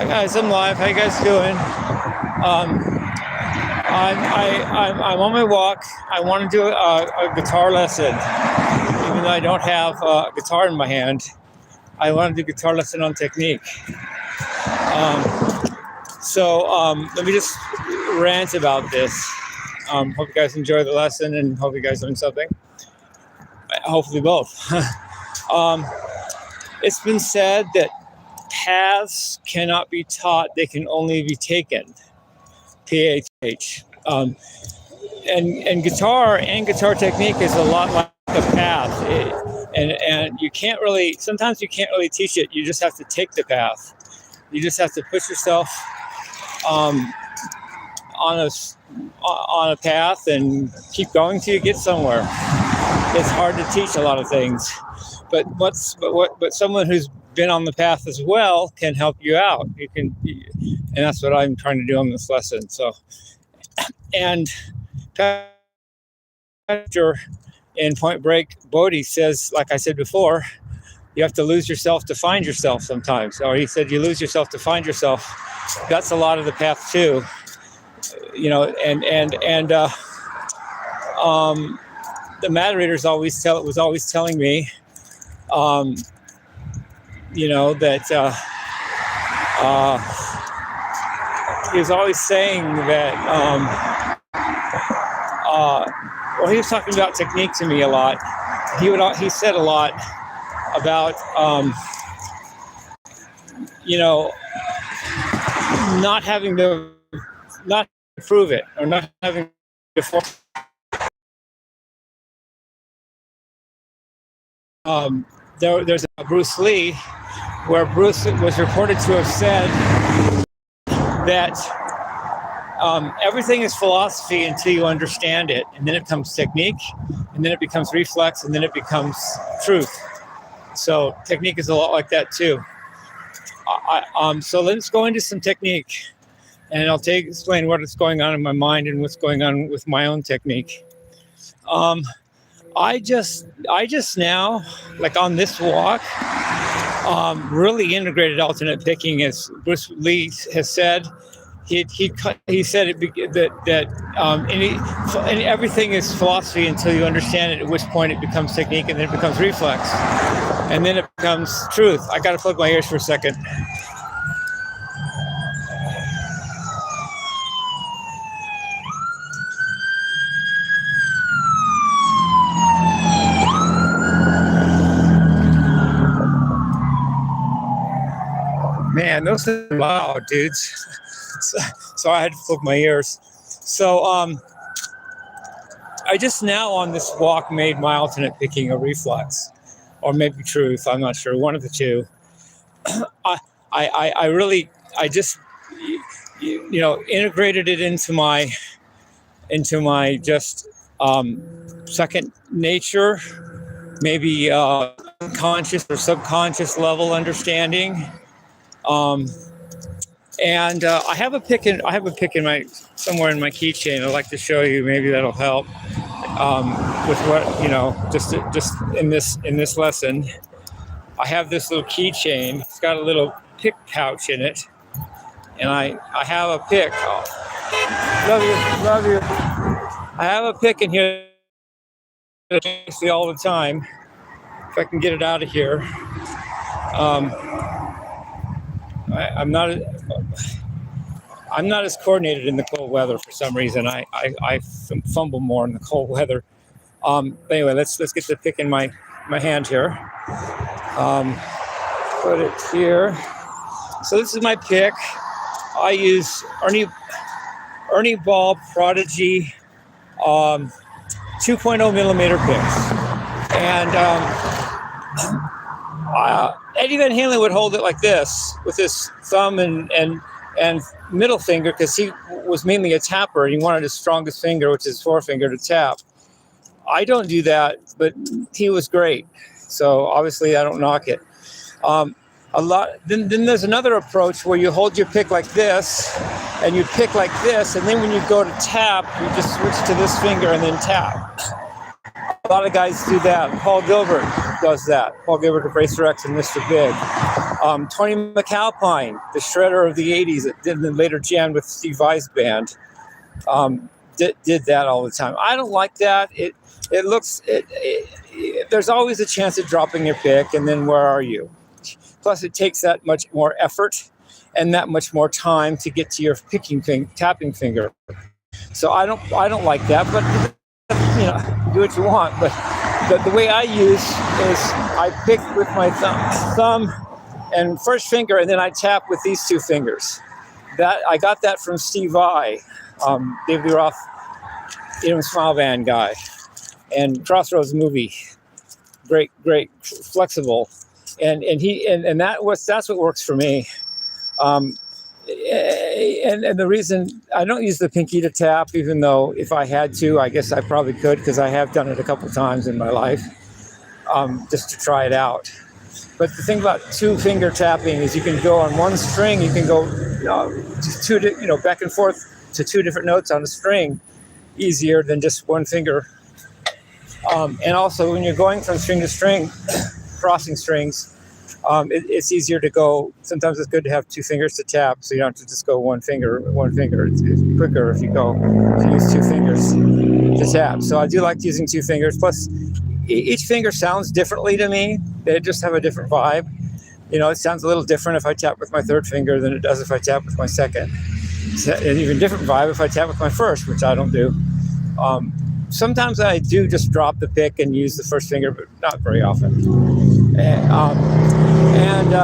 Hi guys, I'm live. How you guys doing? I'm on my walk. I want to do a guitar lesson, even though I don't have a guitar in my hand. I want to do guitar lesson on technique. Let me just rant about this. Hope you guys enjoy the lesson and hope you guys learn something. Hopefully both. It's been said that paths cannot be taught, they can only be taken. PHH. And guitar technique is a lot like a path. And you can't really, sometimes you can't really teach it. You just have to take the path. You just have to push yourself on a path and keep going till you get somewhere. It's hard to teach a lot of things, but someone who's been on the path as well can help you out. And that's what I'm trying to do on this lesson. So, and Pastor in Point Break, Bodhi says, like I said before, you have to lose yourself to find yourself sometimes. Or he said, you lose yourself to find yourself. That's a lot of the path too, you know. The moderator was always telling me, you know, that he was always saying that. Well, he was talking about technique to me a lot. He said a lot about, you know, not prove it, or not having before. There's a Bruce Lee, where Bruce was reported to have said that everything is philosophy until you understand it, and then it becomes technique, and then it becomes reflex, and then it becomes truth. So technique is a lot like that too. So let's go into some technique, and I'll explain what's going on in my mind and what's going on with my own technique. I just now, like on this walk, really integrated alternate picking, as Bruce Lee has said. He said that everything is philosophy until you understand it, at which point it becomes technique, and then it becomes reflex, and then it becomes truth. I got to plug my ears for a second. Man, those are loud, dudes. So I had to plug my ears. So I just now on this walk made my alternate picking a reflex, or maybe truth. I'm not sure. One of the two. I just, you know, integrated it into my just second nature, maybe conscious or subconscious level understanding. And I have a pick in my somewhere in my keychain. I'd like to show you. Maybe that'll help with what, you know, just in this lesson. I have this little keychain. It's got a little pick pouch in it, and I have a pick. Oh, love you. I have a pick in here that I see all the time. If I can get it out of here. I'm not as coordinated in the cold weather for some reason. I fumble more in the cold weather. Anyway, let's get the pick in my hand here. Put it here. So this is my pick. I use Ernie Ball Prodigy 2.0 millimeter picks, and Eddie Van Halen would hold it like this with his thumb and middle finger, because he was mainly a tapper and he wanted his strongest finger, which is forefinger, to tap. I don't do that, but he was great. So obviously I don't knock it. Then there's another approach where you hold your pick like this and you pick like this, and then when you go to tap, you just switch to this finger and then tap. A lot of guys do that. Paul Gilbert does that. Paul Gilbert of Racer X and Mr. Big. Tony McAlpine, the shredder of the 80s that did then later jammed with Steve Vai's band, did that all the time. I don't like that. There's always a chance of dropping your pick, and then where are you? Plus, it takes that much more effort and that much more time to get to your tapping finger. So I don't like that, but do what you want. But the way I use is I pick with my thumb and first finger, and then I tap with these two fingers. That I got that from Steve Vai, David Lee Roth, Smile Band guy, and Crossroads movie. Great, flexible, and that's what works for me. And the reason I don't use the pinky to tap, even though if I had to, I guess I probably could, because I have done it a couple times in my life, just to try it out. But the thing about two finger tapping is you can go on one string, you can go back and forth to two different notes on a string easier than just one finger. And also when you're going from string to string, crossing strings, it's easier to go. Sometimes it's good to have two fingers to tap, so you don't have to just go one finger. It's quicker if you use two fingers to tap. So I do like using two fingers. Plus, each finger sounds differently to me. They just have a different vibe. It sounds a little different if I tap with my third finger than it does if I tap with my second. It's an even different vibe if I tap with my first, which I don't do. Sometimes I do just drop the pick and use the first finger, but not very often. And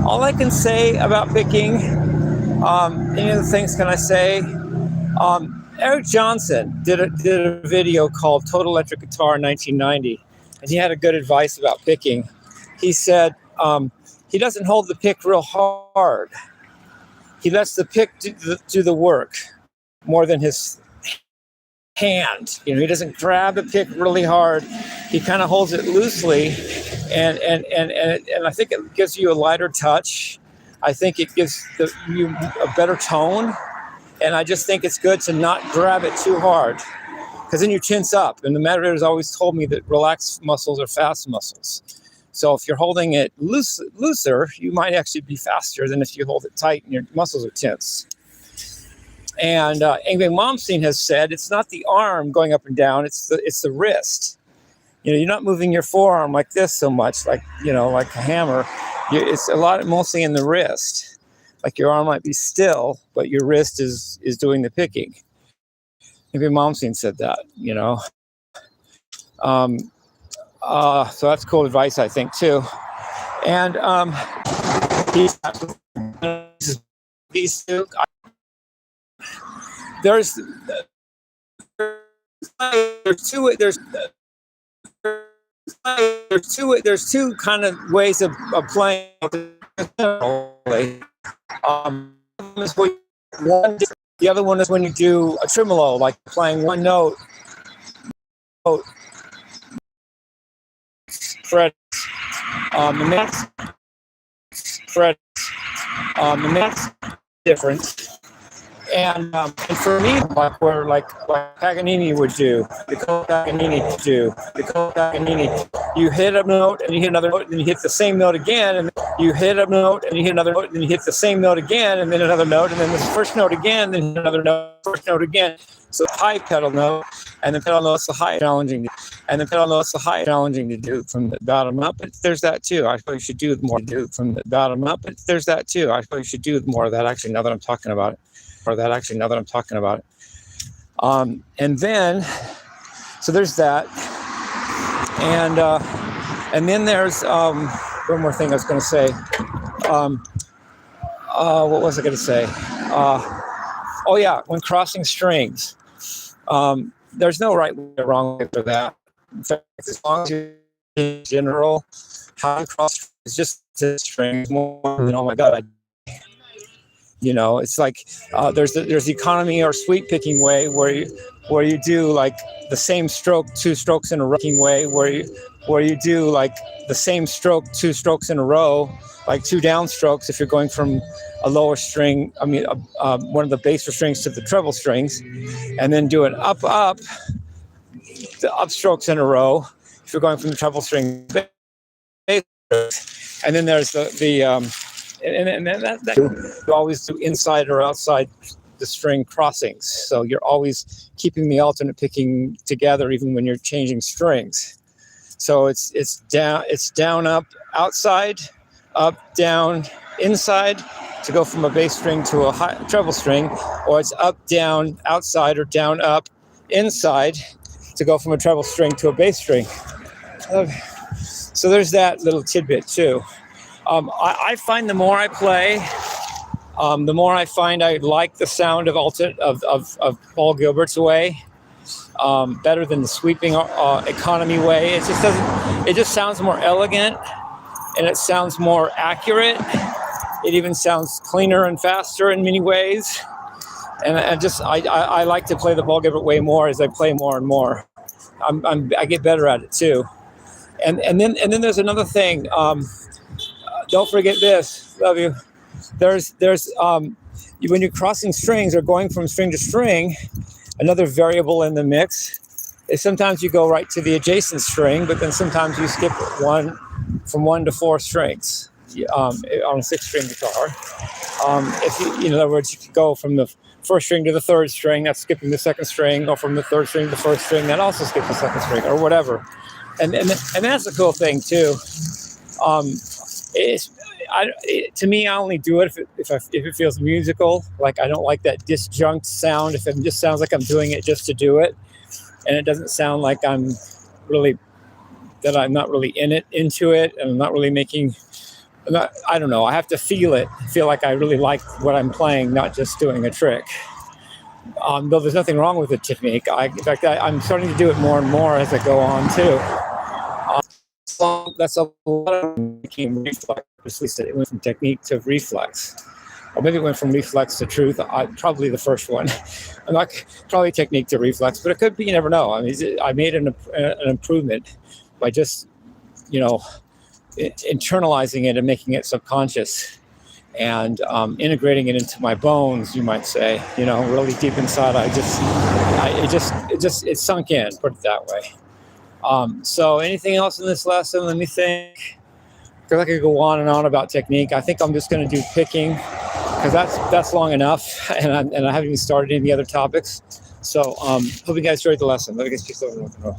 all I can say about picking, any of the things can I say? Eric Johnson did a video called Total Electric Guitar in 1990, and he had a good advice about picking. He said he doesn't hold the pick real hard. He lets the pick do the work more than his hand. He doesn't grab the pick really hard. He kind of holds it loosely, and I think it gives you a lighter touch. I think it gives you a better tone, and I just think it's good to not grab it too hard, because then you tense up. And the meditators always told me that relaxed muscles are fast muscles. So if you're holding it looser, you might actually be faster than if you hold it tight and your muscles are tense. And Yngwie Malmsteen has said it's not the arm going up and down; it's the wrist. You're not moving your forearm like this so much, like a hammer. It's mostly in the wrist. Like your arm might be still, but your wrist is doing the picking. Yngwie Malmsteen said that. So that's cool advice, I think, too. And these two. There's two kind of ways of playing. The other one is when you do a tremolo, like playing one note. Fret. And that's different. And for me, like Paganini would do, you hit a note and you hit another note, and you hit the same note again, and you hit a note and you hit another note, and you hit the same note again, and then another note, and then the first note again, then another note, first note again. So high pedal note, and the pedal note's the high challenging, to do from the bottom up. But there's that too. I suppose you should do more from the bottom up. But there's that too. I suppose you should do more of that. Actually, now that I'm talking about it. And then, so there's that, and then there's one more thing I was going to say. What was I going to say? When crossing strings, there's no right way or wrong way for that. In fact, as long as you're in general, how you cross is just strings more than, oh my God, it's like there's the economy or sweep picking way where you do like the same stroke, two strokes in a row, where you do like the same stroke, two strokes in a row, like two down strokes if you're going from a lower string, one of the bass strings to the treble strings, and then do an up. the upstrokes in a row if you're going from the treble string to bass strokes. And then there's and then that you always do inside or outside the string crossings. So you're always keeping the alternate picking together even when you're changing strings. So it's down, up, outside, up, down, inside to go from a bass string to a treble string, or it's up, down, outside, or down, up, inside to go from a treble string to a bass string. So there's that little tidbit too. I find the more I play, the more I find I like the sound of Paul Gilbert's way better than the sweeping economy way. It just sounds more elegant, and it sounds more accurate. It even sounds cleaner and faster in many ways. And I like to play the Paul Gilbert way more as I play more and more. I get better at it too. And then there's another thing. Don't forget this. Love you. There's when you're crossing strings or going from string to string, another variable in the mix is sometimes you go right to the adjacent string, but then sometimes you skip from 1 to 4 strings on a 6-string guitar. If you, in other words, you could go from the first string to the third string, that's skipping the second string, or from the third string to the first string, that also skips the second string, or whatever. And that's a cool thing too. To me, I only do it if it feels musical. Like, I don't like that disjunct sound. If it just sounds like I'm doing it just to do it, and it doesn't sound like I'm not really into it, and I'm not really I don't know. I have to feel like I really like what I'm playing, not just doing a trick. Though there's nothing wrong with the technique. In fact, I'm starting to do it more and more as I go on too. That's a lot of became reflex. At least it went from technique to reflex, or maybe it went from reflex to truth. Probably the first one. I'm not probably technique to reflex, but it could be. You never know. I mean, I made an improvement by just, internalizing it and making it subconscious, and integrating it into my bones. You might say, really deep inside. It sunk in. Put it that way. So anything else in this lesson? Let me think. Because I could go on and on about technique. I think I'm just going to do picking, because that's long enough, and I haven't even started any other topics. So hope you guys enjoyed the lesson. Let me get you over.